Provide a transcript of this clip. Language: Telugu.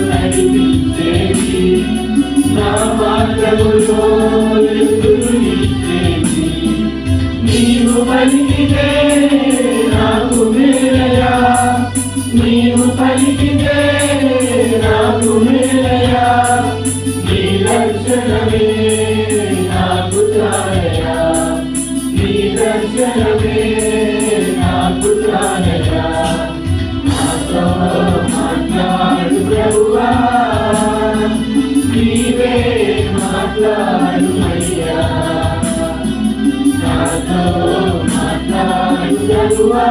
నడిపించేది నా మార్గములో ఎదురు నిచ్చేది నీవు పలికితే నాకు మేలయా నీవు పలికితే నాకు మేలయా నీ దర్శనమే నాకు ఛాయయా నీ దర్శనమే నాకు ఛాయయా నాతో మాట్లాడు ప్రభువా నీవే మాట్లాడు అయ్యా నాతో మాట్లాడు ప్రభువా